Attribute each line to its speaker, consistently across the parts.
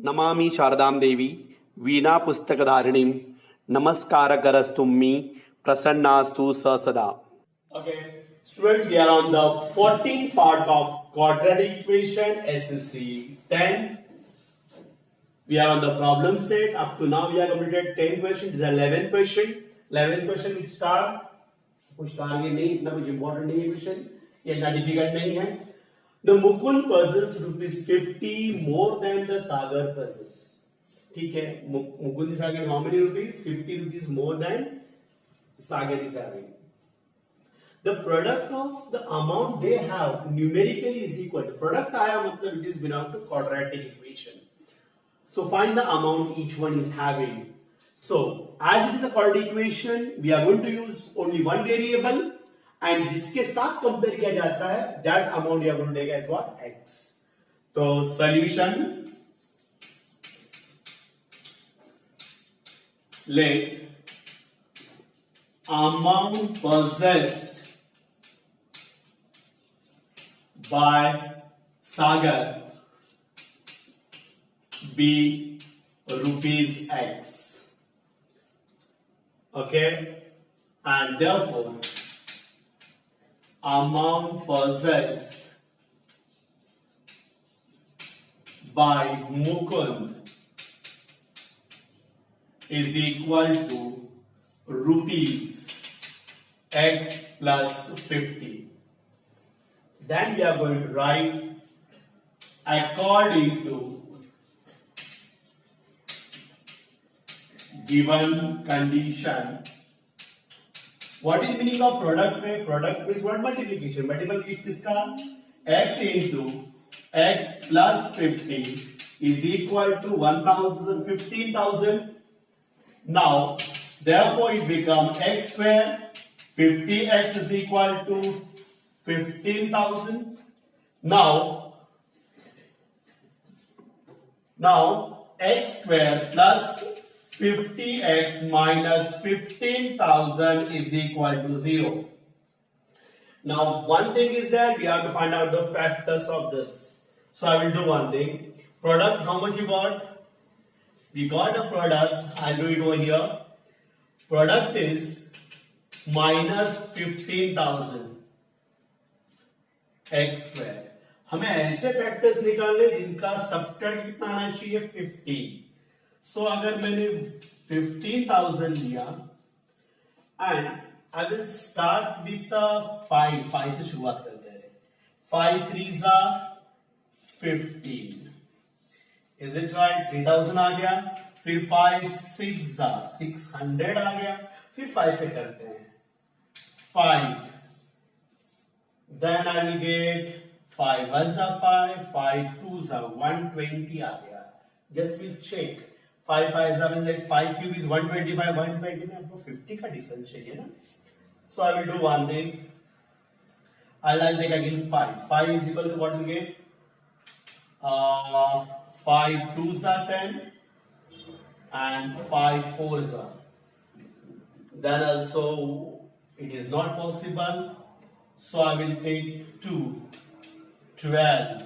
Speaker 1: नमामि शारदां देवी वीणा पुस्तकधारिणीं नमस्कारकरस्तुम्मि प्रसन्नास्तु स सदा. Okay, students, we are on the 14th part of quadratic equation SSC 10. We are on the problem set. Up to now we have completed 10 questions. This is 11th question. 11th question with star. कुछ target नहीं, इतना कुछ important नहीं है question, ये इतना difficult नहीं है. The Mukul possesses ₹50 more than the Sagar possesses. ठीक है, Mukul is having how many rupees? ₹50 more than Sagar is having. The product of the amount they have numerically is equal to product आया मतलब it is belong to quadratic equation. So find the amount each one is having. So as it is a quadratic equation, we are going to use only one variable. And जिसके साथ compare किया जाता है that amount you are going to take as what x. तो solution let amount possessed by Sagar be ₹x. okay, and therefore amount possessed by Mukund is equal to ₹x plus 50. Then we are going to write according to given condition. What is meaning of product में? Product is what? Multiplication. Multiplication इसका x into x plus 50 is equal to 1,000, 15,000. Now, therefore, it becomes x square. 50x is equal to 15,000. Now x square plus 50x minus 15,000 is equal to 0. Now one thing is that we have to find out the factors of this. So I will do one thing. Product, how much you got? We got a product. I'll do it over here. Product is minus 15,000 x square. हमें ऐसे factors निकालने जिनका subtract कितना आना चाहिए 50. सो अगर मैंने 15,000 लिया and I will start with 5 से शुरुआत करते हैं. 5 3s are 15. Is it right? 3,000 आ गया. फिर 5 6s are 600 आ गया. फिर 5 से करते हैं 5. Then I will get 5 1s are 5, 5 2s are 120 आ गया. Just will check. 5 5 is like 5 cube is 125. 120 में आपको 50 का डिफरेंस चाहिए ना. So I will do one thing. I'll take again 5. 5 is equal to what we get? 5 2s are 10 and 5 4s are. Then also it is not possible. So I will take 2, 12,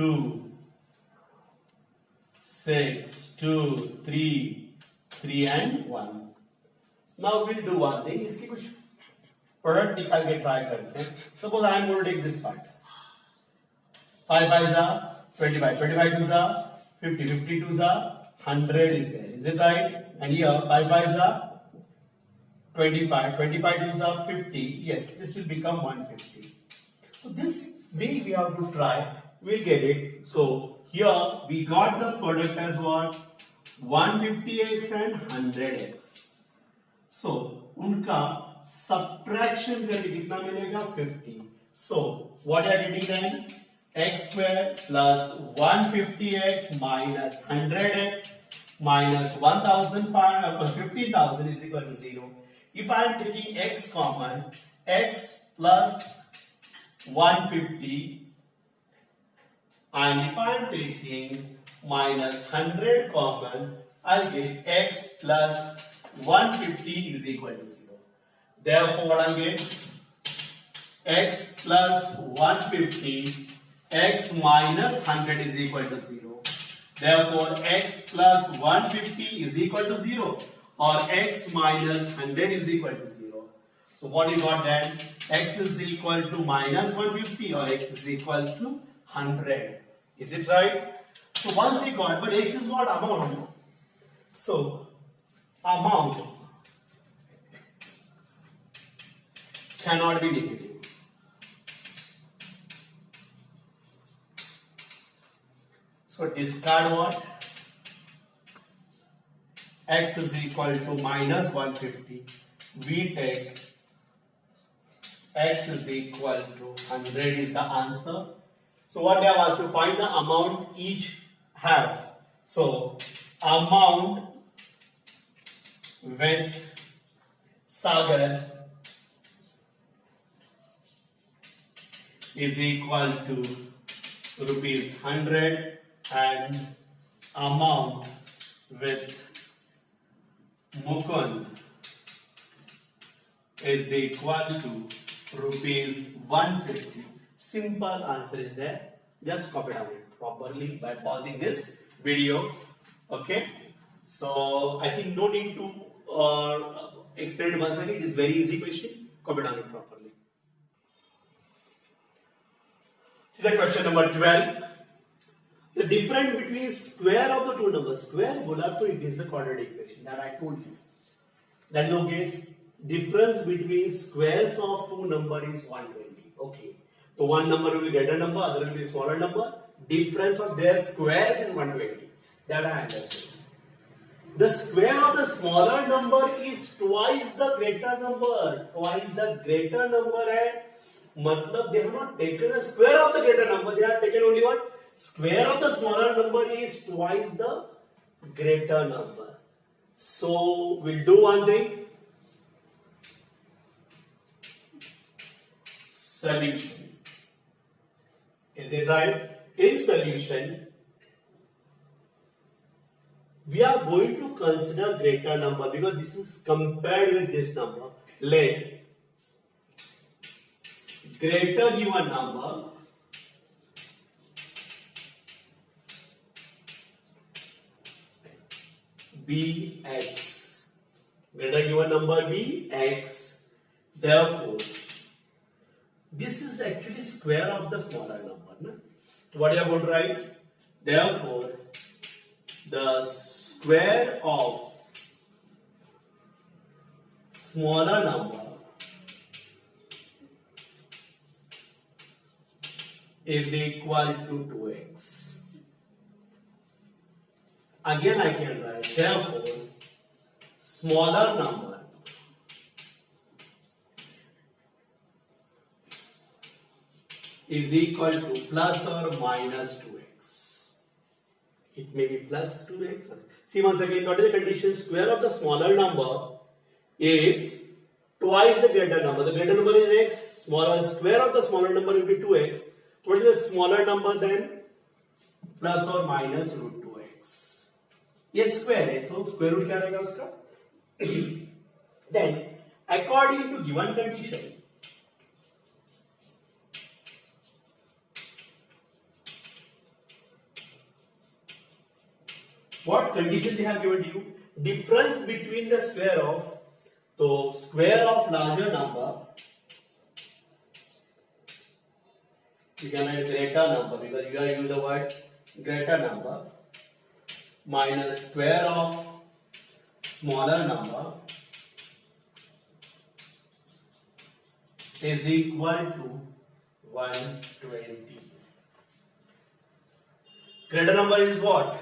Speaker 1: 2, 6, 2, 3 and 1. Now we'll do one thing. इसकी कुछ product निकाल के try करते हैं. Suppose I am going to take this part. 5 5s are 25. 25 2s are 50. 50 2s are 100 is there. Is it right? And here 5 5s are 25. 25 2s are 50. Yes, this will become 150. So this way we have to try. We'll get it. So here we got the product as what? 150x and 100x. So उनका subtraction करके कितना मिलेगा? 50. So what are you getting then? X square plus 150x minus 100x minus 1,500 plus 15,000 is equal to 0. If I am taking x common, x plus 150. And if I am taking minus 100 common, I'll get x plus 150 is equal to 0. Therefore, I'll get x plus 150 x minus 100 is equal to 0. Therefore, x plus 150 is equal to 0 or x minus 100 is equal to 0. So what you got then? X is equal to minus 150 or x is equal to 100. Is it right? So once you got, but x is what? Amount. So amount cannot be negative. So discard what? X is equal to minus 150. We take x is equal to 100 is the answer. So what they have asked to find the amount each have. So amount with Sagar is equal to rupees 100 and amount with Mukund is equal to rupees 150. Simple answer is there. Just copy down it properly by pausing this video. Okay. So I think no need to explain it once again. It is very easy question. Copy down it properly. This is the question number 12. The difference between square of the two numbers. Square bola to it is a quadratic equation that I told you. That is okay. Difference between squares of two number is 120. Okay. So one number will be greater number, other will be smaller number. Difference of their squares is 120. That I understand. The square of the smaller number is twice the greater number. Twice the greater number hai. Matlab they have not taken a square of the greater number. They have taken only what? Square of the smaller number is twice the greater number. So we'll do one thing. Solution. Is it right? In solution, we are going to consider greater number because this is compared with this number. Let greater given number be x. Greater given number be x. Therefore, this is actually square of the smaller number. No? So what you are going to write? Therefore, the square of smaller number is equal to 2x. Again I can write, therefore, smaller number is equal to plus or minus 2x. It may be plus 2x. See once again, what is the condition? Square of the smaller number is twice the greater number. The greater number is x. Square of the smaller number will be 2x. What is the smaller number then? Plus or minus root 2x. ये square है, तो square root क्या रहेगा उसका? Then, according to given condition, what condition they have given you? Difference between the square of, so square of larger number, you can write greater number because you are using the word greater number, minus square of smaller number is equal to 120. Greater number is what?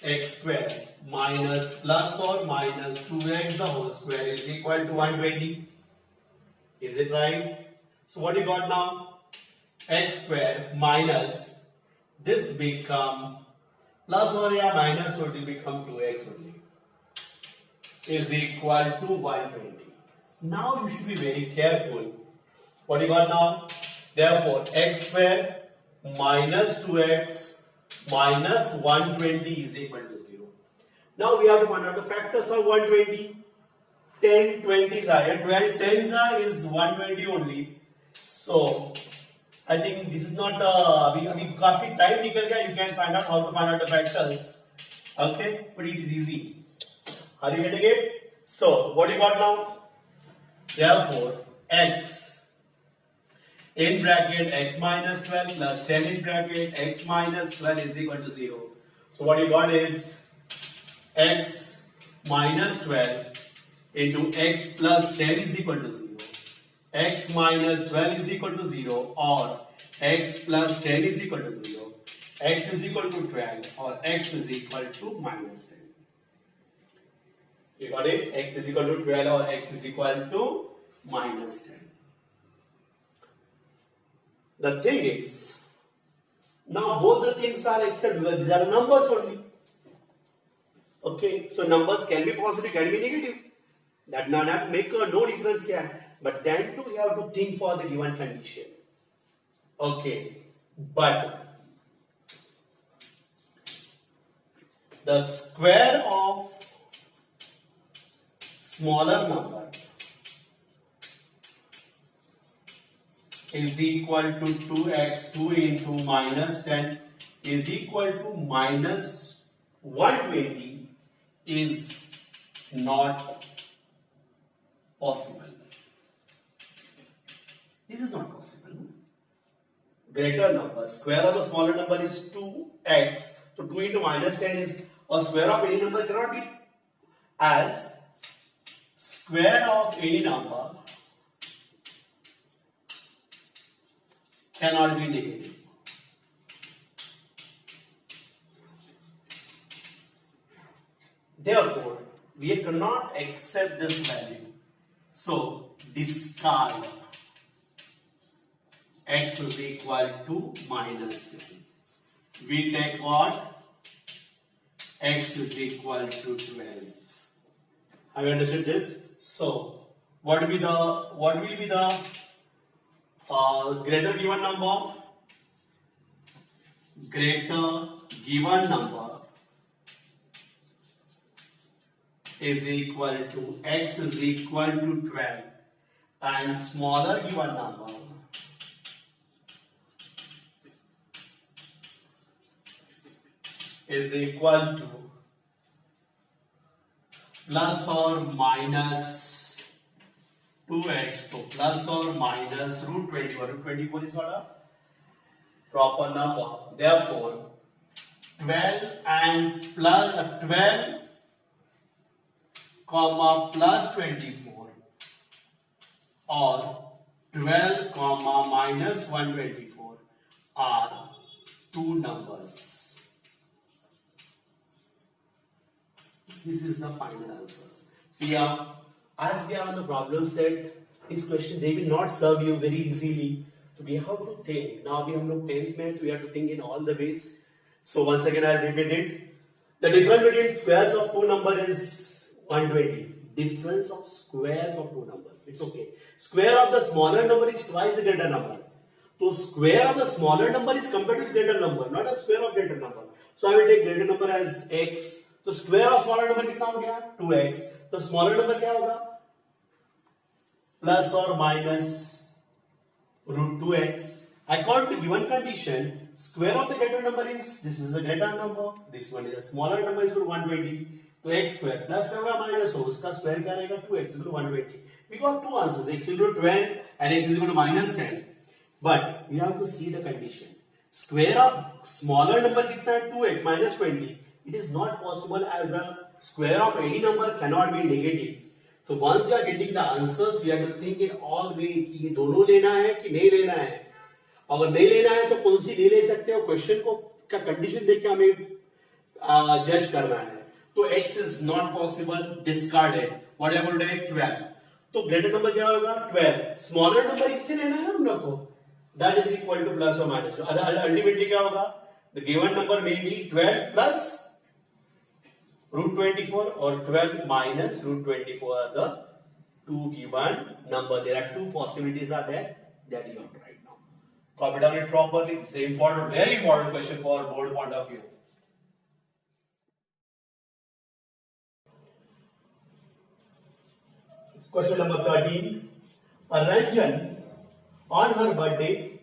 Speaker 1: X square minus plus or minus 2x the whole square is equal to 120. Is it right? So what you got now? X square minus this become plus or yeah minus, so it will become 2x only is equal to 120. Now you should be very careful. What you got now? Therefore x square minus 2x minus 120 is equal to 0. Now we have to find out the factors of 120. 10 20s are 12 10s are is 120 only. So I think this is not अभी काफी time निकल गया. You can find out how to find out the factors. Okay, but it is easy. Are you getting it? So what do you got now? Therefore, x in bracket x minus 12 plus 10 in bracket x minus 12 is equal to 0. So what you got is x minus 12 into x plus 10 is equal to 0. X minus 12 is equal to 0 or x plus 10 is equal to 0. X is equal to 12 or x is equal to minus 10. You got it? X is equal to 12 or x is equal to minus 10. The thing is, now both the things are accepted because these are numbers only. Okay, so numbers can be positive, can be negative. That not make no difference here. But then too, you have to think for the given condition. Okay, but the square of smaller number is equal to 2x, 2 into minus 10 is equal to minus 120 is not possible. This is not possible. Greater number, square of the smaller number is 2x. So 2 into minus 10 is a square of any number cannot be as square of any number cannot be negative. Therefore, we cannot accept this value. So, discard x is equal to minus 10. We take what? X is equal to 12. Have you understood this? So, what will be the greater given number? Greater given number is equal to x is equal to 12 and smaller given number is equal to plus or minus 2x. So plus or minus root 24. Root 24 is not a proper number. Therefore, 12 and plus 12 comma plus 24 or 12 comma minus 124 are two numbers. This is the final answer. See here, as we are on the problem set, this question they will not serve you very easily. So we have to think. Now we have no 10th math, we have to think in all the ways. So once again I'll repeat it. The difference between squares of two numbers is 120. Difference of squares of two numbers. It's okay. Square of the smaller number is twice the greater number. So square of the smaller number is compared to the greater number, not a square of greater number. So I will take greater number as x. तो square of smaller number कितना हो गया 2x. तो smaller number क्या होगा plus और minus root 2x. According to given condition, square of the greater number is this is a greater number, this one is a smaller number is 120. तो x square plus होगा minus हो उसका square क्या रहेगा 2x equal to 120. We got two answers, x equal to 12 and x equal to minus 10. But we have to see the condition. Square of smaller number कितना है 2x minus 20. It is not possible as the square of any number cannot be negative. So once you are getting the answers, you have to think in all way कि ये दोनों लेना है कि नहीं लेना है. अगर नहीं लेना है तो कौन सी नहीं ले सकते हो क्वेश्चन को का कंडीशन देख के हमें जज करना है. तो x is not possible, discarded. What am I going to do? 12. तो ग्रेटर नंबर क्या होगा 12. स्मॉलर नंबर इससे लेना है हम लोग को. That is equal to plus or minus. Ultimately क्या होगा? The given number may be 12 plus root 24 or 12 minus root 24 are the two given number. There are two possibilities are there that you have to write now. Copy down it properly. It's an important, very important question for board point of view. Question number 13. Ranjan on her birthday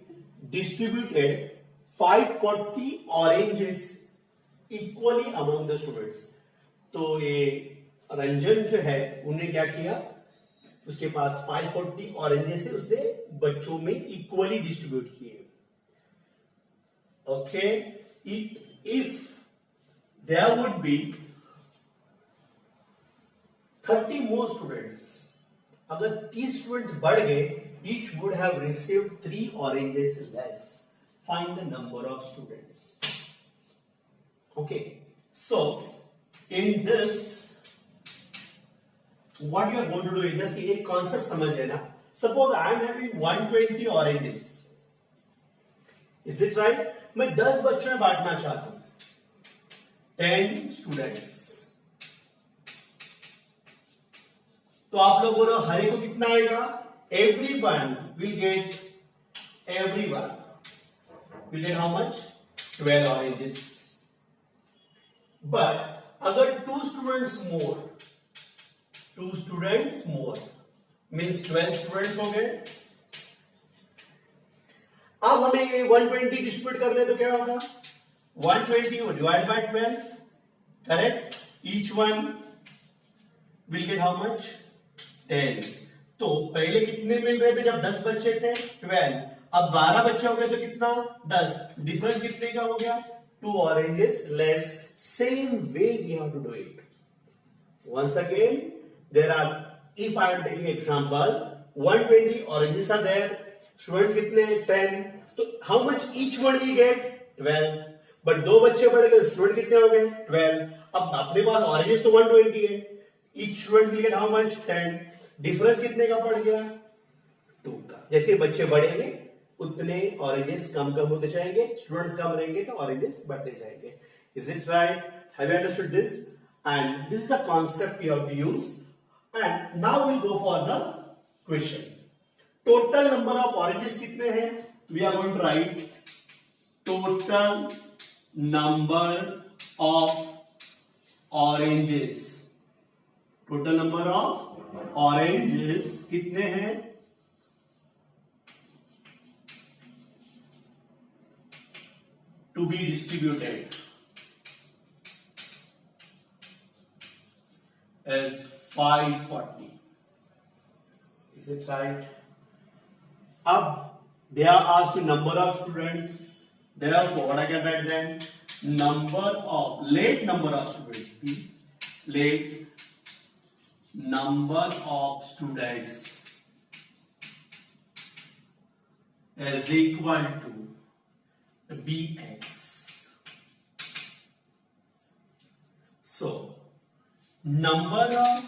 Speaker 1: distributed 540 oranges equally among the students. तो ये रंजन जो है उन्होंने क्या किया, उसके पास 540 oranges है, उसने बच्चों में इक्वली डिस्ट्रीब्यूट किए. Okay, if there would be 30 more students, अगर 30 स्टूडेंट्स बढ़ गए, each would have received 3 oranges less. Find the number of students. Okay, so in this what you are going to do is just ये concept समझ लेना. Suppose I am having 120 oranges. Is it right? मैं 10 बच्चों में बांटना चाहता हूं. 10 students. तो आप लोग बोलो हर एक को कितना आएगा? Everyone will get how much? 12 oranges. But अगर 2 students more means 12 students हो गए. अब हमें ये 120 डिस्ट्रीब्यूट करने तो क्या होगा? 120 divide by 12, correct? Each one will get how much? 10. तो पहले कितने मिल रहे थे जब 10 बच्चे थे? 12. अब 12 बच्चे हो गए तो कितना? 10. डिफरेंस कितने का हो गया? 2 oranges less. Same way we have to do it. Once again, there are, if I am taking example, 120 oranges are there. Students कितने? 10. तो how much each one will get? 12. But 2 बच्चे बढ़ गए, स्टूडेंट कितने हो गए? 12. अब अपने पास oranges तो 120 है. Each student will get how much? 10. Difference कितने का पड़ गया? 2 का. जैसे बच्चे बढ़ेंगे उतने ऑरेंजेस कम होते जाएंगे, स्टूडेंट्स कम रहेंगे तो ऑरेंजेस बढ़ते जाएंगे. Is it right? Have you understood this? And this is the concept you have to use. And now will go for the question. Total number of oranges कितने हैं? We are going to write total number of oranges. Total number of oranges कितने हैं? To be distributed as 540. Is it right? Ab they are asked the number of students. Therefore, what I can write then? Number of students. Late number of students is equal to bx. So number of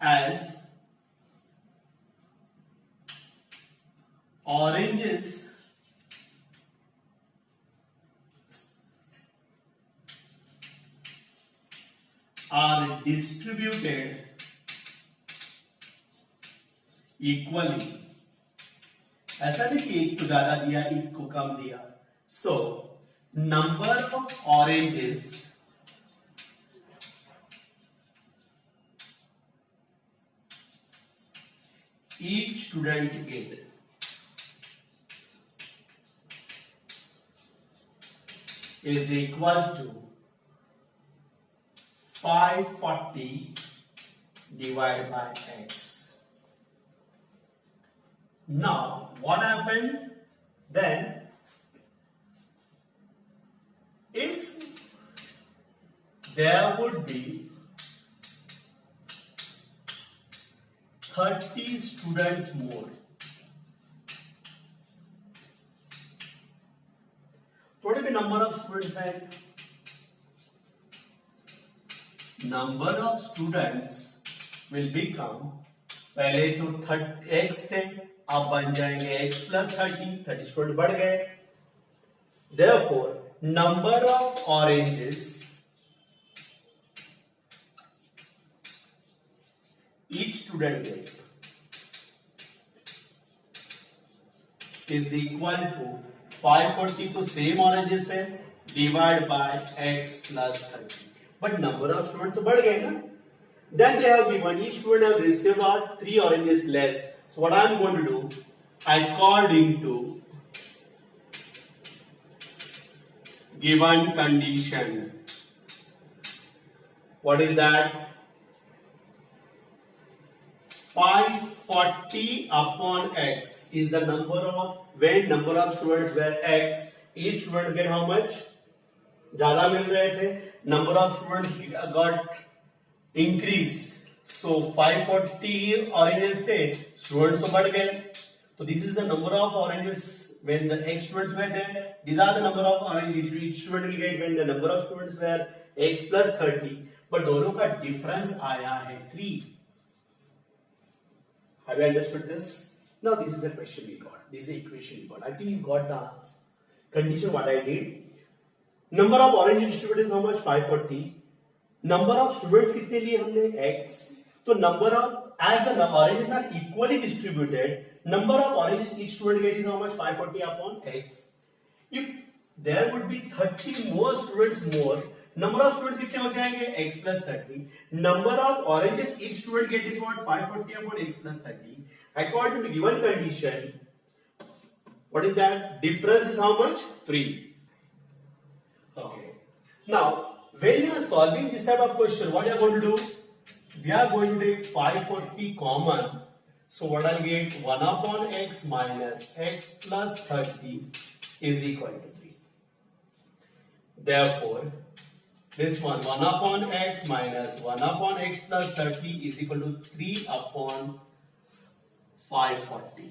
Speaker 1: as oranges are distributed equally. ऐसा नहीं कि एक को ज्यादा दिया एक को कम दिया. So number of oranges each student get is equal to 540 divided by x. Now what happened then? If there would be 30 students more, what is the number of students है? Number of students will become, पहले तो 30x थे, अब बन जाएंगे x plus 30 student बढ़ गए. Therefore, number of oranges each student get is equal to 540 तो सेम ऑरेंजेस है divide by x plus 30. But number of student तो बढ़ गए ना. Then they have given each student have received 3 oranges less. So what I am going to do, according to given condition, what is that? 540 upon x is the number of, when number of students were x, each student get how much? ज्यादा मिल रहे थे, number of students got increased. So 540 oranges थे, students तो बढ़ गए. So this is the number of oranges when the x students were there. These are the number of oranges each student will get when the number of students were x plus 30. But दोनों का difference आया है 3. Have you understood this? Now this is the question we got. This is the equation we got. I think you got the condition what I did. Number of orange distributed is how much? 540. Number of students कितने लिए हमने? x. तो number of, as the oranges are equally distributed, number of oranges each student get is how much? 540 upon x. If there would be 30 more students more, number of students कितने हो जाएंगे? x plus 30. Number of oranges each student get is what? 540 upon x plus 30. According to the given condition, what is that? Difference is how much? 3. Okay. Now, when you are solving this type of question, what you are going to do? We are going to take 540 common. So what I'll get? 1 upon x minus x plus 30 is equal to 3. Therefore, this one 1 upon x minus 1 upon x plus 30 is equal to 3 upon 540.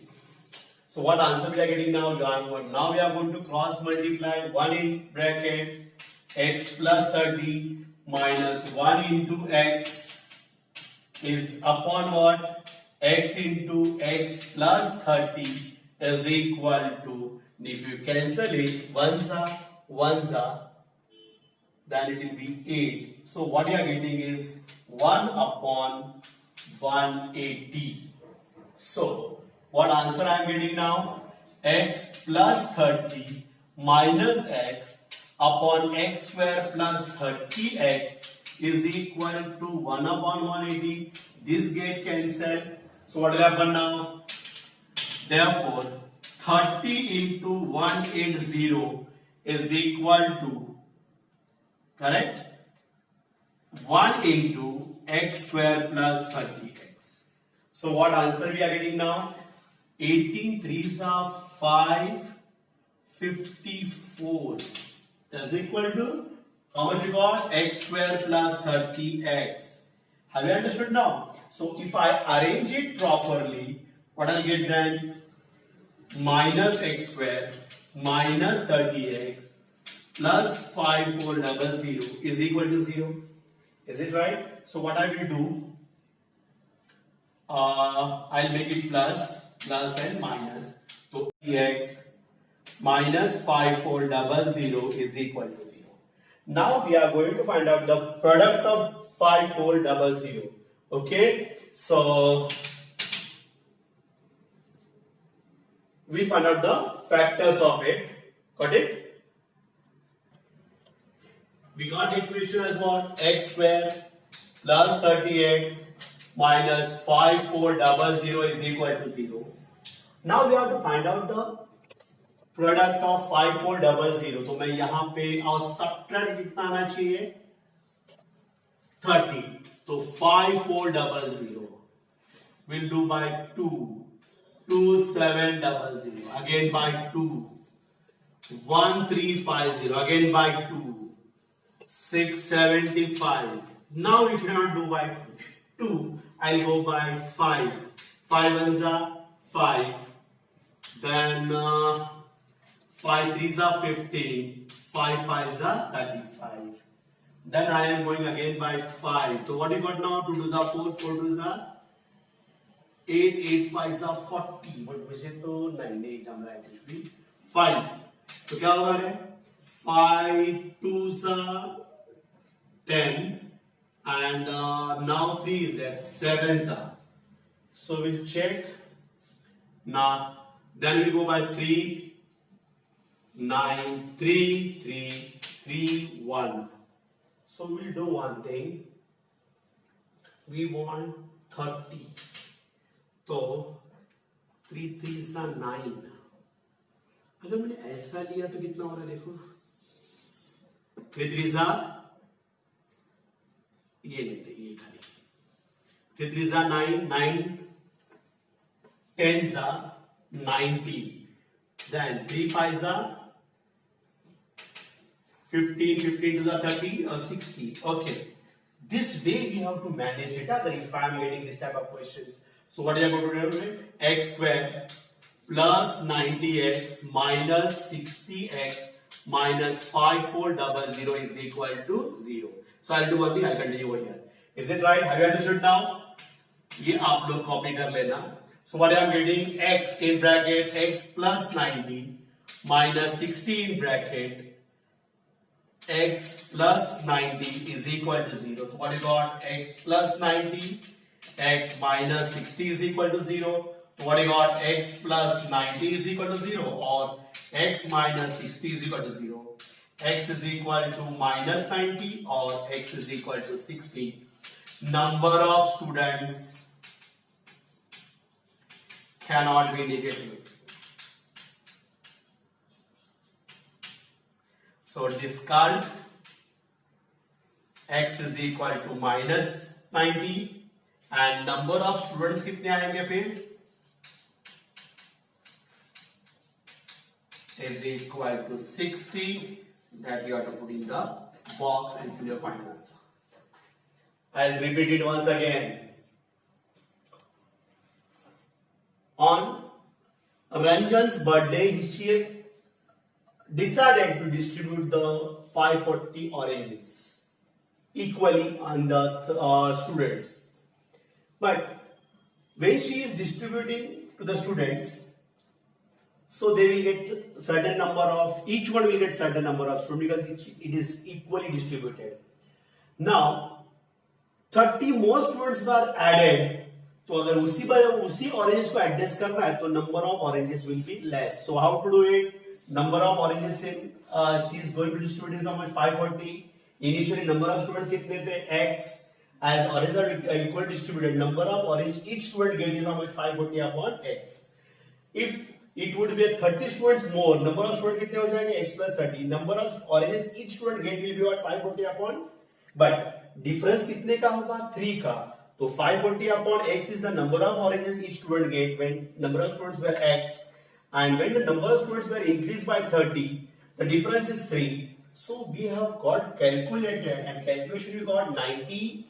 Speaker 1: So what answer we are getting now? Now we are going to cross multiply 1 in bracket x plus 30 minus 1 into x is upon what? X into x plus 30 is equal to, if you cancel it, ones are, then it will be 8. So what you are getting is 1 upon 180. So what answer I am getting now? X plus 30 minus x upon x square plus 30x is equal to 1 upon 180. This get cancelled. So what will happen now? Therefore, 30 into 180 is equal to, correct? 1 into x square plus 30x. So what answer we are getting now? 18 threes are 554 is equal to how much you got? X square plus 30x. Have you understood now? So if I arrange it properly, what I'll get then? Minus x square minus 30x plus 5400 is equal to 0. Is it right? So what I will do? I'll make it plus and minus. So x minus 5400 is equal to 0. Now we are going to find out the product of 5400. Okay, so we find out the factors of it. Got it? We got the equation as what? X square plus 30x minus 5400 is equal to 0. Now we have to find out the product of 5400. तो मैं यहाँ पे और subtract कितना आना चाहिए? 30. तो 5400 will do by 2. 2700 again by 2. 1350 again by 2. 675. Now we cannot do by 2. I'll go by 5. 5 ones are 5. Then 5 threes are 15. 5 fives are 35. Then I am going again by 5. So what you got now? 2 twos are 4. 4 twos are 8. 8 fives are 40. But मुझे तो 9 नहीं जम रहा है कुछ भी. 5. तो क्या होगा रे? 5 twos are 10. And now 3 is there. 7s are. So we'll check. Now, then we'll go by 3. 9, 3, 3, 3, 1. So we'll do one thing. We want 30. So 3 3 सा 9। अगर मैंने ऐसा लिया तो कितना हो रहा है देखो, 3 3 सा, ये लेते ये खाली 3 3 सा 9, 9 10 सा 90, then 3 5 सा 15, 15 to the 30 or 60. Okay. This way we have to manage it. If I am getting this type of questions. So what are you going to do? X square plus 90x minus 60x minus 5400 is equal to 0. So I'll do one thing, I'll continue over here. Is it right? Have you understood now? ये आप लोग copy कर लेना. So what I am getting, x in bracket x plus 90 minus 60 in bracket x plus 90 is equal to 0. So what you got? X plus 90, x minus 60 is equal to 0. So what you got? X plus 90 is equal to 0 or x minus 60 is equal to 0. X is equal to minus 90 or x is equal to 60. Number of students cannot be negative. So discard x is equal to minus 90 and number of students कितने आएंगे फिर? Is equal to 60. That you have to put in the box and put your final answer. I'll repeat it once again. On Ranjan's birthday, she decided to distribute the 540 oranges equally on the students. But when she is distributing to the students, so they will get certain number of, each one will get certain number of students because it is equally distributed. Now 30 more students were added. तो अगर उसी oranges को adjust करना है तो number of oranges will be less. So how to do it? Number of oranges in she is going to distribute is how much? 540. Initially number of students कितने थे? X. As oranges are equal distributed, number of orange each student get is how much? 540 upon X. If it would be a 30 students more, number of students कितने हो जाएंगे? X plus 30. Number of oranges each student get will be what? 540 upon. But difference कितने का होगा? 3 का. So 540 upon X is the number of oranges each student get when number of students were X. And when the number of students were increased by 30, the difference is 3. So we have got calculated and calculation we got 90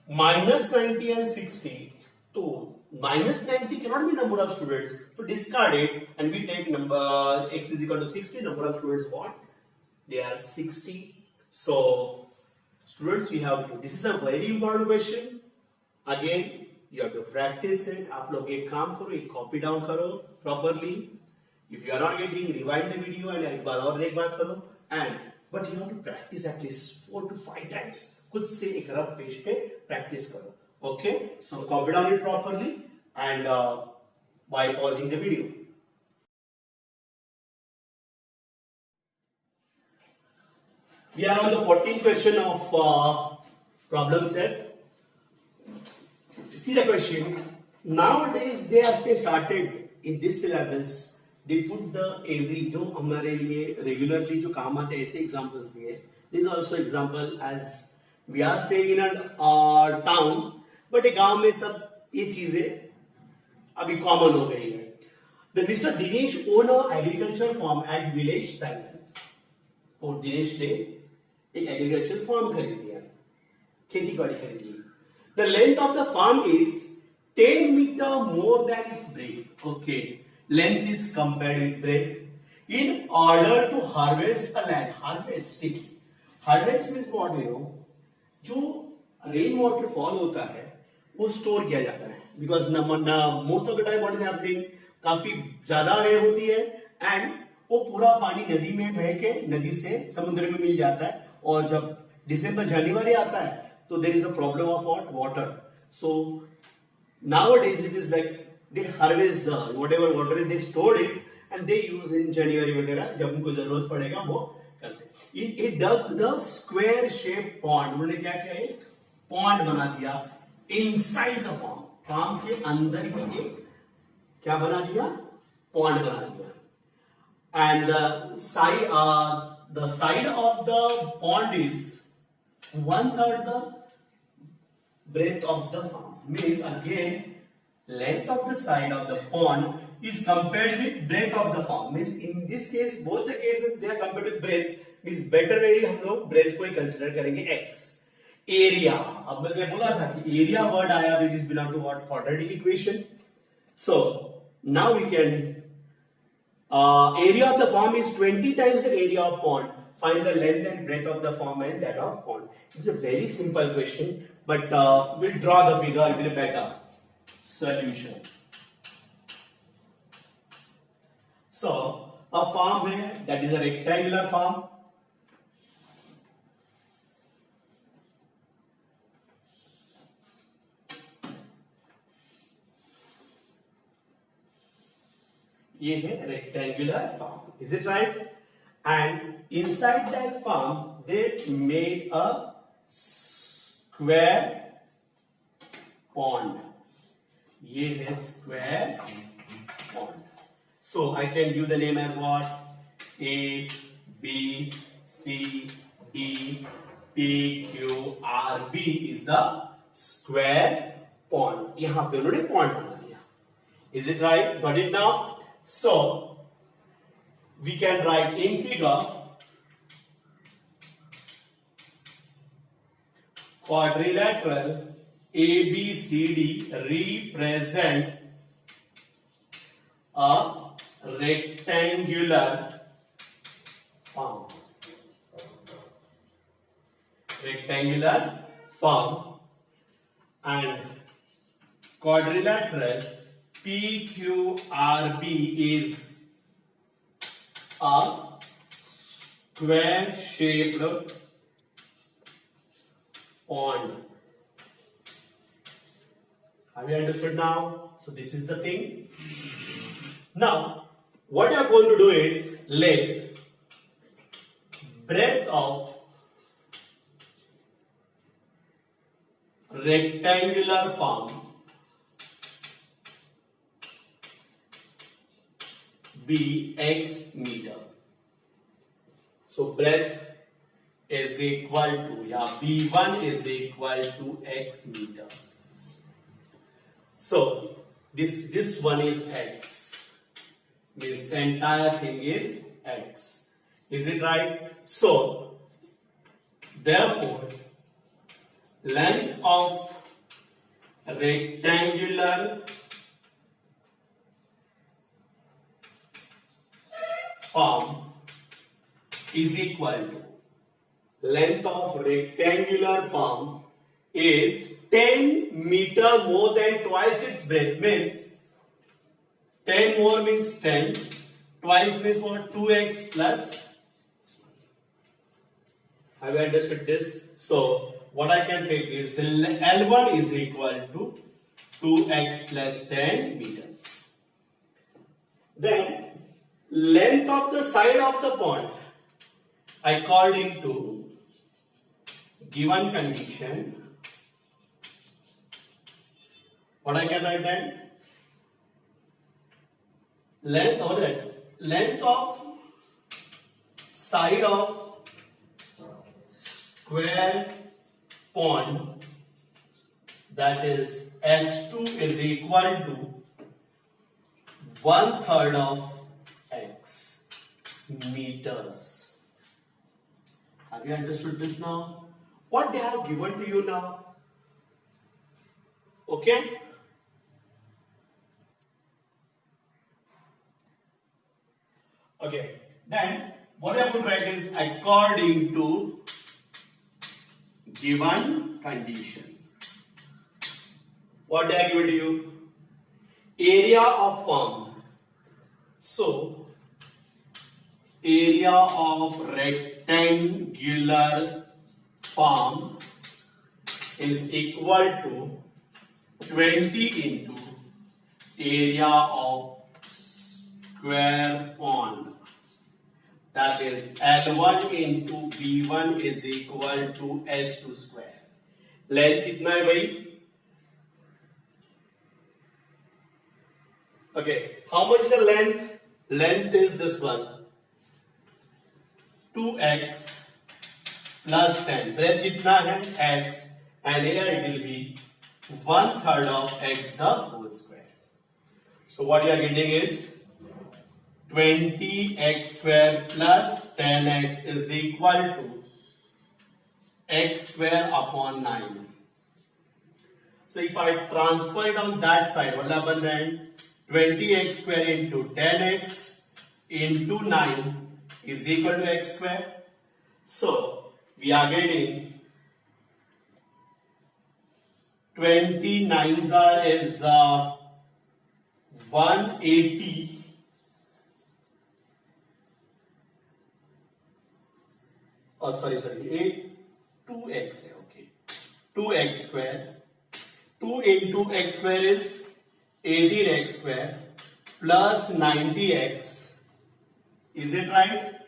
Speaker 1: minus 90 and 60. So minus 90 cannot be number of students. So discard it and we take number x is equal to 60. Number of students what? They are 60. So students we have to. This is a very important question. Again, you have to practice it. आप लोग एक काम करो, एक copy down करो properly. If you are not getting, rewind the video and एक बार और एक बार करो. And but you have to practice at least 4 to 5 times. खुद से एक rough page पे practice करो. Okay? So copy down it properly and by pausing the video. We are on the 14th question of problem set. See the question. Nowadays they have started in this syllabus. They put the every जो हमारे लिए regularly जो काम आते हैं ऐसे examples दिए. This is also example as we are staying in a town, but एक गांव में सब ये चीजें अभी common हो गई है. The Mr. Dinesh own a agricultural farm at village Thailand. और दिनेश ने एक agricultural farm खरीद लिया, खेती बाड़ी खरीद ली. The length of the farm is 10 meter more than its breadth. Okay, length is compared with breadth. In order to harvest a land, harvest means what you know? जो rain water fall होता है, वो store किया जाता है. Because most of the time what is happening? काफी ज्यादा rain होती है and वो पूरा पानी नदी में बह के नदी से समुद्र में मिल जाता है. और जब दिसंबर जनवरी आता है so there is a problem of water. So nowadays it is like they harvest the whatever water is, they store it and they use in January वगैरह जब उनको जरूरत पड़ेगा वो करते. It dug the square shaped pond. उन्होंने क्या किया? एक pond बना दिया inside the farm. farm के अंदर ही एक क्या बना दिया? पॉन्ड बना दिया. And the side of the pond is 1/3 the breadth of the farm. Means again, length of the side of the pond is compared with breadth of the farm. Means in this case, both the cases they are compared with breadth. Means better way हम लोग breadth को ही consider करेंगे x. Area. अब मैं बोला था कि area word आया, it is belong to what? Quadratic equation. So now we can area of the farm is 20 times the area of pond. Find the length and breadth of the farm and that of pond. It's a very simple question, but we'll draw the figure. It will be better. Solution. So a farm है, that is a rectangular farm. ये है rectangular farm. Is it right? And inside that farm, they made a square pond. ये है square pond. So I can give the name as what? A, B, C, D, P, Q, R, B is the square pond. यहाँ पे उन्होंने pond बना दिया. Is it right? Got it now? So we can write in figure quadrilateral ABCD represent a rectangular farm. Rectangular farm and quadrilateral PQRB is a square shaped pond. Have you understood now? So this is the thing. Now what you are going to do is let breadth of rectangular farm be x meter. So breadth is equal to, yeah, B1 is equal to x meter. So this one is x. Means the entire thing is x. Is it right? So therefore length of rectangular farm is equal to length of rectangular farm is 10 meter more than twice its breadth. Means 10 more means 10, twice means what? 2x plus. Have you understood this? So what I can take is L1 is equal to 2x plus 10 meters. Then length of the side of the pond according to given condition, what I can write then? Length, what is that? Length of side of square pond, that is S2 is equal to 1/3 of x meters. Have you understood this now? What they have given to you now? Okay? Okay. Then what I would write is according to given condition. What they have given to you? Area of farm. So area of rectangular farm is equal to 20 into area of square pond, that is L1 into B1 is equal to S2 square. Length कितना है भाई? Okay, how much is the length? Length is this one, 2x plus 10. Breadth कितना है? X, and here it will be 1/3 of x the whole square. So what you are getting is 20x square plus 10x is equal to x square upon 9. So if I transfer it on that side, what will happen then? 20x square into 10x into 9 is equal to x square. So we are getting 29s is 180. Oh, sorry, 2x, okay. 2x square. 2 into x square is 18x square plus 90x. Is it right?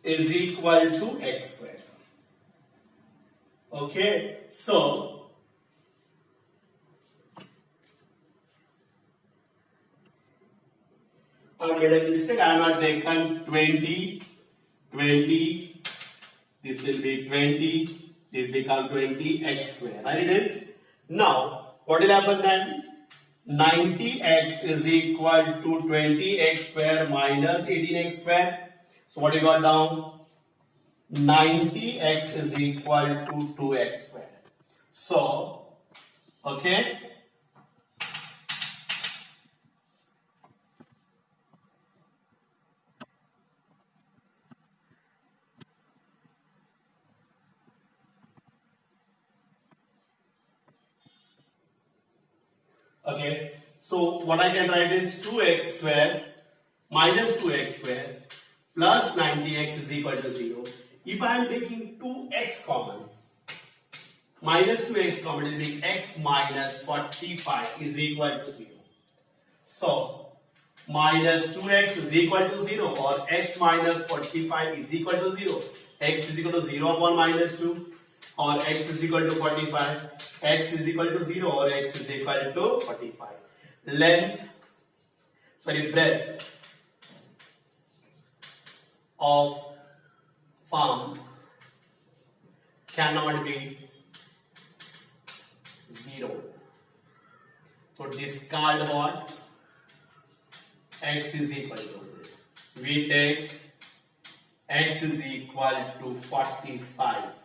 Speaker 1: Is equal to x square. Okay, so I made a mistake. I have not taken 20, 20. This will be 20. This become 20x square. Right? It is. Now, what will happen then? 90x is equal to 20x square minus 18x square. So what you got down? 90x is equal to 2x square. So, okay. Okay, so what I can write is 2x square minus 2x square plus 90x is equal to 0. If I am taking 2x common, minus 2x common, it will be x minus 45 is equal to 0. So, minus 2x is equal to 0 or x minus 45 is equal to 0. X is equal to 0 upon minus 2. Or x is equal to 45, x is equal to 0 or x is equal to 45. Breadth of farm cannot be 0. So discard what? X is equal to, we take x is equal to 45.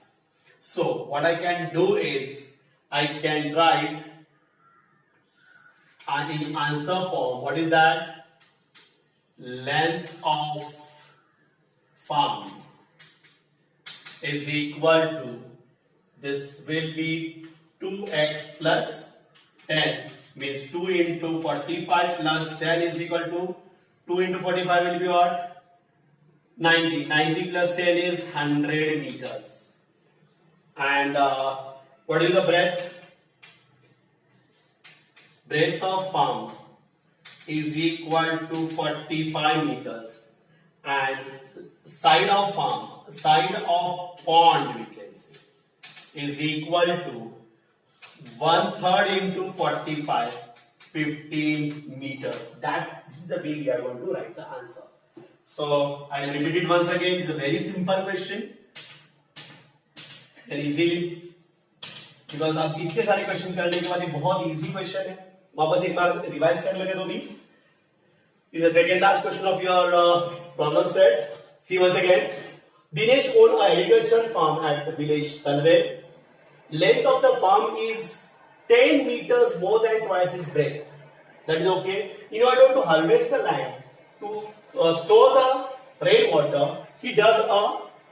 Speaker 1: So what I can do is I can write in answer form. What is that? Length of farm is equal to, this will be 2x plus 10, means 2 into 45 plus 10 is equal to 2 into 45 will be what? 90. 90 plus 10 is 100 meters. And what is the breadth? Breadth of farm is equal to 45 meters. And side of farm, side of pond we can say, is equal to 1/3 into 45, 15 meters. This is the way we are going to write the answer. So I'll repeat it once again. It's a very simple question. And easily, because अब इतने सारे question करने के बाद ये बहुत easy question है, वापस एक बार रिवाइज कर लगे तो भी. This is the second last question of your problem set. See once again. Dinesh owns an agricultural farm at the village Tanvel. Length of the farm is 10 meters more than twice its breadth. That is okay. In order to harvest the land, to store the rainwater, he dug a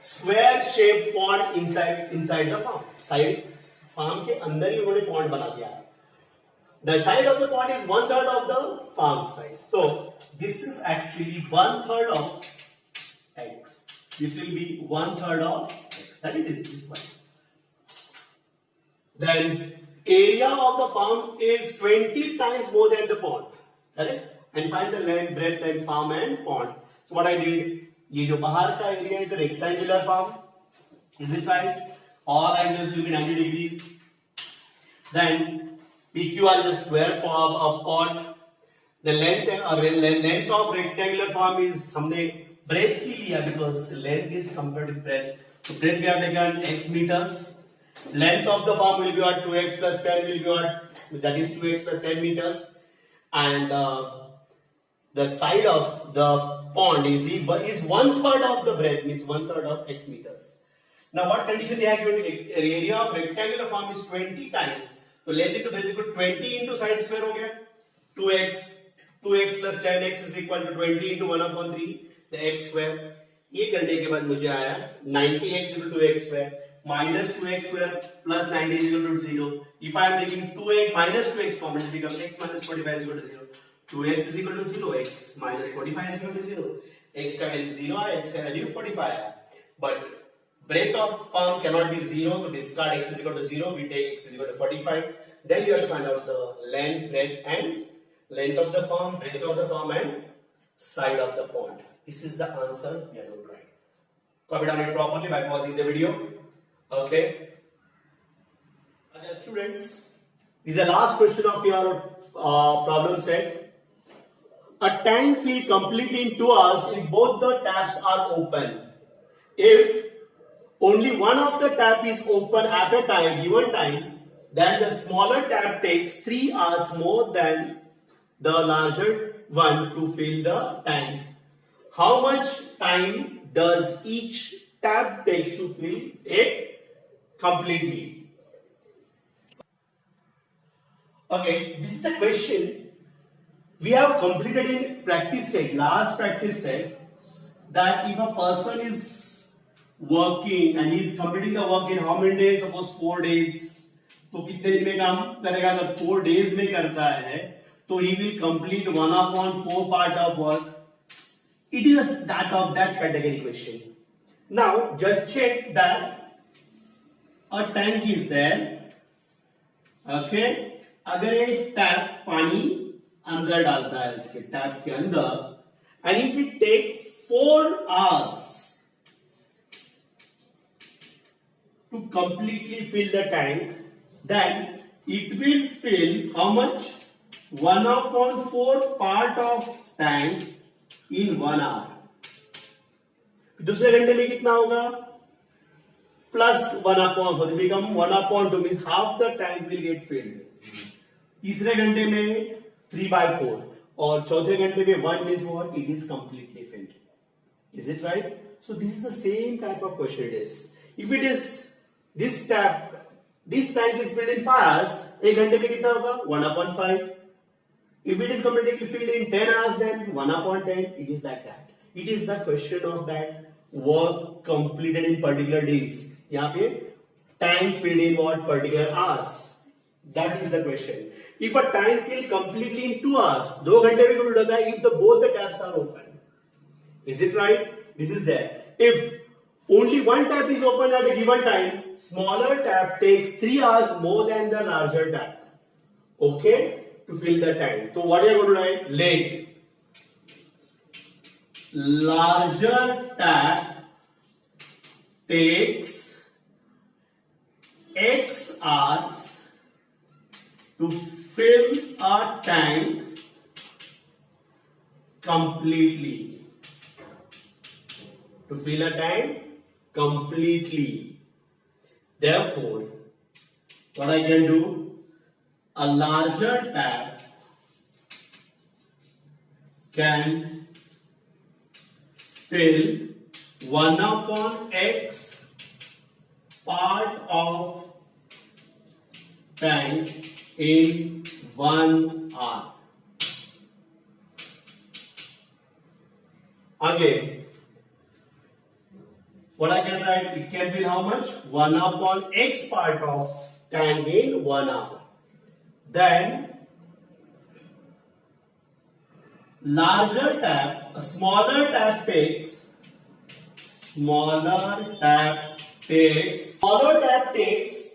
Speaker 1: square shaped pond inside the farm. Side farm के अंदर ही उन्होंने pond बना दिया है. The side of the pond is 1/3 of the farm size. So this is actually 1/3 of x. This will be 1/3 of x. That is this one. Then area of the farm is 20 times more than the pond. Correct? And find the land, breadth and farm and pond. So what I did, ये जो बाहर का area है, rectangular farm, is it right? All angles will be 90 degree. Then PQR is a square of pond. The length of rectangular form is हमने breadth ही लिया because length is compared to breadth. So breadth we have taken x meters. Length of the form will be what 2x plus 10 will be what that is 2x plus 10 meters, and the side of the pond is 1/3 of the breadth, means 1/3 of x meters. Now what condition they have given? Area of rectangular form is 20 times. तो length into breadth equal 20 into side square हो गया 2x plus 10x is equal to 20 into 1/3 the x square. ये करने के बाद मुझे आया 90x equal to x square minus 2x square plus 90 is equal to 0. If I am taking 2x minus 2x common, it becomes x minus 45 is equal to 0. 2x is equal to 0, x minus 45 is equal to 0. x का value 0 है, x का value 45 है. But breadth of form cannot be 0, so discard x is equal to 0. We take x is equal to 45. Then you have to find out the length, breadth, and length of the form, breadth of the form, and side of the pond. This is the answer we are going to write. Copy down it properly by pausing the video. Okay. Okay, students, this is the last question of your problem set. A tank filled completely in 2 hours if both the taps are open. If only one of the tap is open at a given time, then the smaller tap takes 3 hours more than the larger one to fill the tank. How much time does each tap take to fill it completely? Okay, this is the question we have completed in practice set, last practice set, that if a person is working and he is completing the work in how many days? Suppose 4 days. तो कितने दिन में काम करेगा? अगर 4 days में करता है तो he will complete 1/4 part of work. It is that of that category question. Now just check that a tank is there. Okay, अगर ये टैप पानी अंदर डालता है इसके टैप के अंदर, and if it take 4 hours to completely fill the tank, then it will fill how much? 1/4 part of tank in 1 hour. दूसरे घंटे में कितना होगा? Plus 1/4 become 1/2 means half the tank will get filled. तीसरे घंटे में 3/4 और चौथे घंटे में 1 means what? It is completely filled. Is it right? So this is the same type of question it is. If it is this tank is filled in 5 hours, एक घंटे में कितना होगा? 1/5. If it is completely filled in 10 hours, then 1/10. It is like that. It is the question of that work completed in particular days. यहाँ पे tank filled in what particular hours? That is the question. If a tank filled completely in 2 hours, 2 घंटे में complete होता है if both the taps are open. Is it right? This is there. If only one tap is open at a given time, smaller tap takes 3 hours more than the larger tap. Okay, to fill the tank. So what are you going to write? Let larger tap takes X hours to fill a tank completely. To fill a tank completely. Therefore, what I can do? A larger tap can fill 1/x part of tank in 1 hour. Again, what I can write? It can fill how much? 1/x part of tank in 1 hour. Then larger tap, a smaller tap takes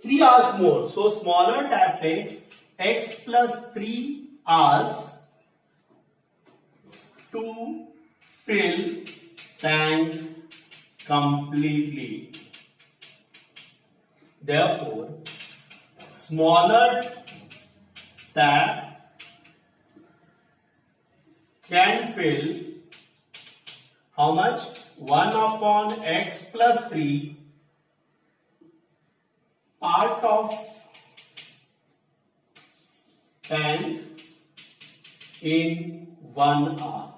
Speaker 1: 3 hours more. So smaller tap takes x plus 3 hours to fill tank completely. Therefore, smaller tap can fill how much? 1 upon x plus 3 part of tank in 1 hour.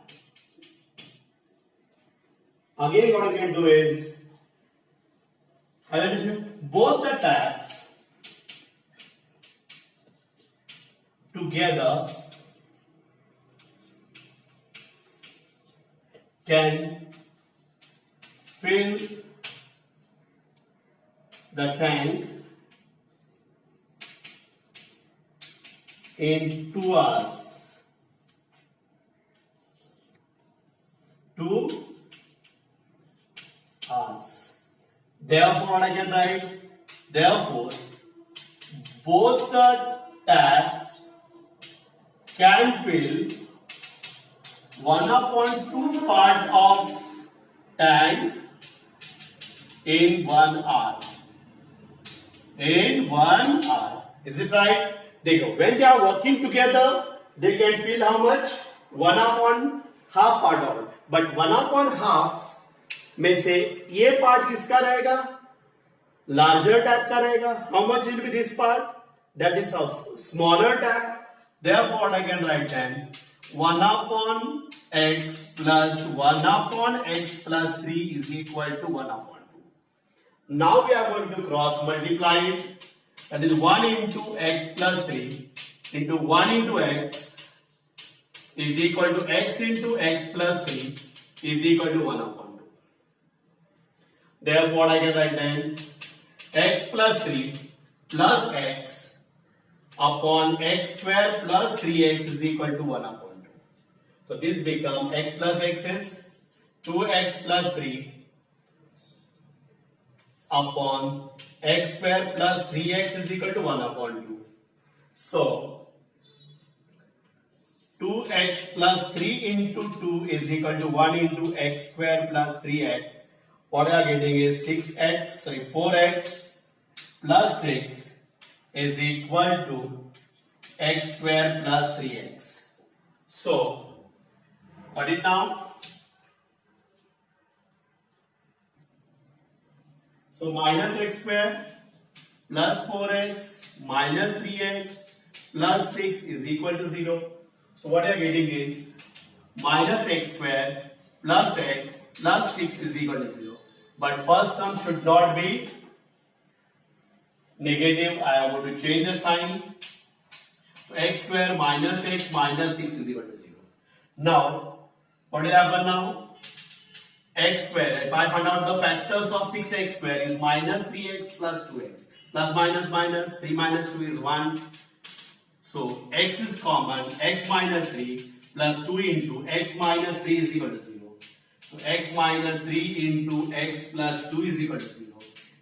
Speaker 1: Again, what I can do is, both the taps together can fill the tank in 2 hours. 2 hours. Therefore, what I can write? Therefore, both the taps can fill 1 upon 2 part of tank in 1 hour. In 1 hour. Is it right? When they are working together, they can fill how much? 1 upon half part of it. But 1 upon half में से ये part किसका रहेगा? Larger tap का रहेगा. How much will be this part? That is a smaller tap. Therefore, I can write then 1 upon x plus 1 upon x plus 3 is equal to 1 upon 2. Now we are going to cross multiply it. That is 1 into x plus 3 into 1 into x is equal to x into x plus 3 is equal to 1 upon 2. Therefore, I can write then x plus 3 plus x upon x square plus 3x is equal to 1 upon 2. So this becomes x plus x is 2x plus 3 upon x square plus 3x is equal to 1 upon 2. So 2x plus 3 into 2 is equal to 1 into x square plus 3x. What we are getting is 4x plus 6 is equal to x square plus 3x. So, what is now? So, minus x square plus 4x minus 3x plus 6 is equal to 0. So, what you are getting is minus x square plus x plus 6 is equal to 0. But first term should not be negative. I am going to change the sign. So x square minus x minus 6 is equal to 0. Now, what will happen now? X square, if I find out the factors of 6x square is minus 3x plus 2x. Plus minus minus, 3 minus 2 is 1. So, x is common, x minus 3 plus 2 into x minus 3 is equal to 0. So, x minus 3 into x plus 2 is equal to 0.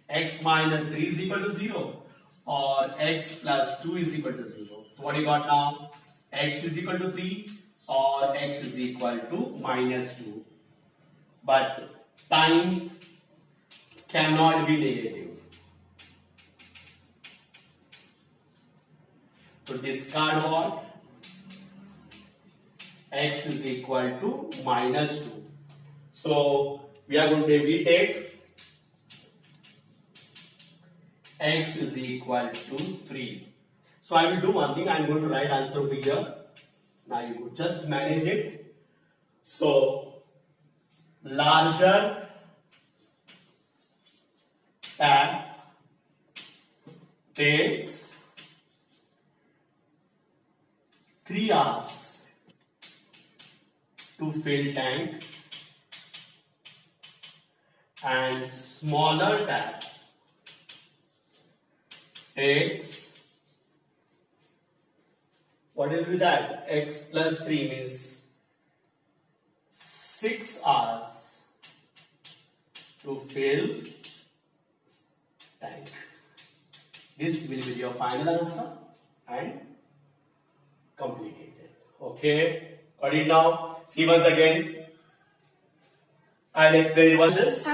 Speaker 1: X minus 3 is equal to 0 or x plus 2 is equal to 0. So, what you got now? X is equal to 3 or x is equal to minus 2. But time cannot be negative. To discard what? X is equal to minus 2. So, we are going to retake x is equal to 3. So, I will do one thing. I am going to write answer over here. Now, you could just manage it. So, larger tap takes 3 hours to fill tank and smaller tap takes, what will be that? X plus 3 means 6 hours to fill tank. This will be your final answer and completed. Okay, got it now? See once again. I'll explain what this.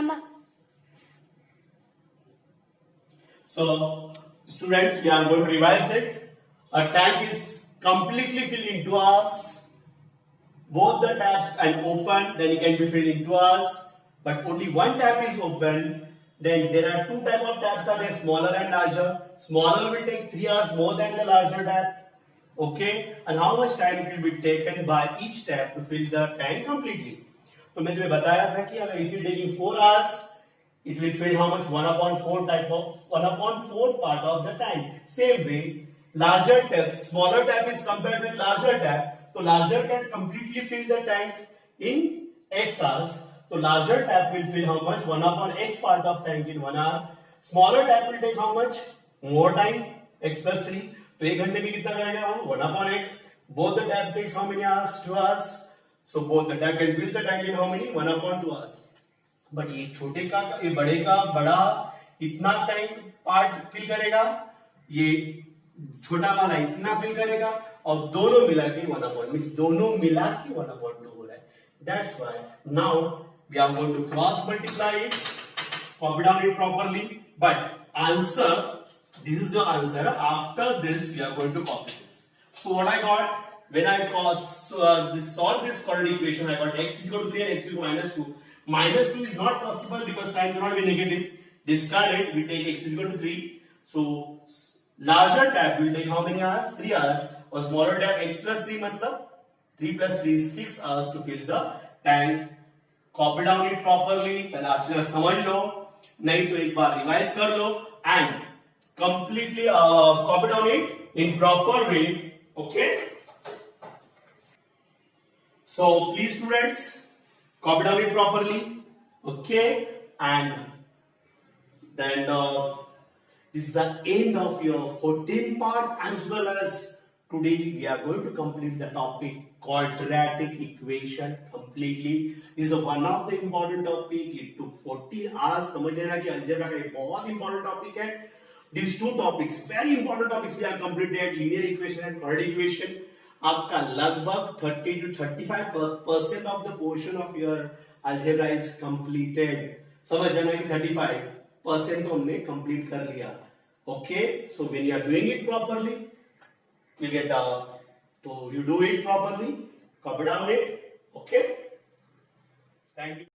Speaker 1: So, students, we are going to revise it. A tank is completely filled in 2 hours. both the tabs and open, then it can be filled into hours. But only one tab is open. Then there are two type of tabs are there, smaller and larger. Smaller will take 3 hours more than the larger tab. Okay, and how much time it will be taken by each tab to fill the tank completely? तो मैं तुम्हें बताया था कि अगर if you taking 4 hours, it will fill how much 1/4 type of 1/4 part of the tank. Same way, larger tab, smaller tab is compared with larger tab. So larger can completely fill the tank in X hours. So larger tab will fill how much 1/x part of tank in 1 hour. Smaller tab will take how much more time x plus 3. तो 1 घंटे में कितना करेगा वो 1/x. Both the tab takes how many hours? 2 hours. So both the tab can fill the tank in how many 1/2 hours. But ये छोटे का ये बड़े का बड़ा इतना टाइम पार्ट फिल करेगा, ये छोटा वाला इतना फिल करेगा, और दोनों मिला के 1/, मींस दोनों मिला के 1/2 हो रहा है. That's why now we are going to cross multiply it, copy down it properly. But answer, this is your answer. After this we are going to copy this. So what I got when I solve this quadratic equation, I got x is equal to 3 and x is equal to -2. -2 is not possible because time cannot be negative. Discard it. We take x is equal to 3. So larger tab will take how many hours? 3 hours. और smaller tab x plus 3 मतलब 3 plus 3 is 6 hours to fill the tank. Copy down it properly. पहले अच्छी तरह समझ लो, नहीं तो एक बार revise कर लो and completely copy down it in proper way. Okay. So please students, copy down it properly. Okay. And then this is the end of your 14th part, as well as today we are going to complete the topic quadratic equation completely. This is one of the important topic. It took 14 hours. समझ लेना कि algebra का एक बहुत important topic है. These two topics, very important topics, we have completed linear equation and quadratic equation. आपका लगभग 30 to 35% of the portion of your algebra is completed. समझ जाना कि 35% तो हमने complete कर लिया. Okay, so when you are doing it properly, you get so you do it properly, copy down it. Okay, thank you.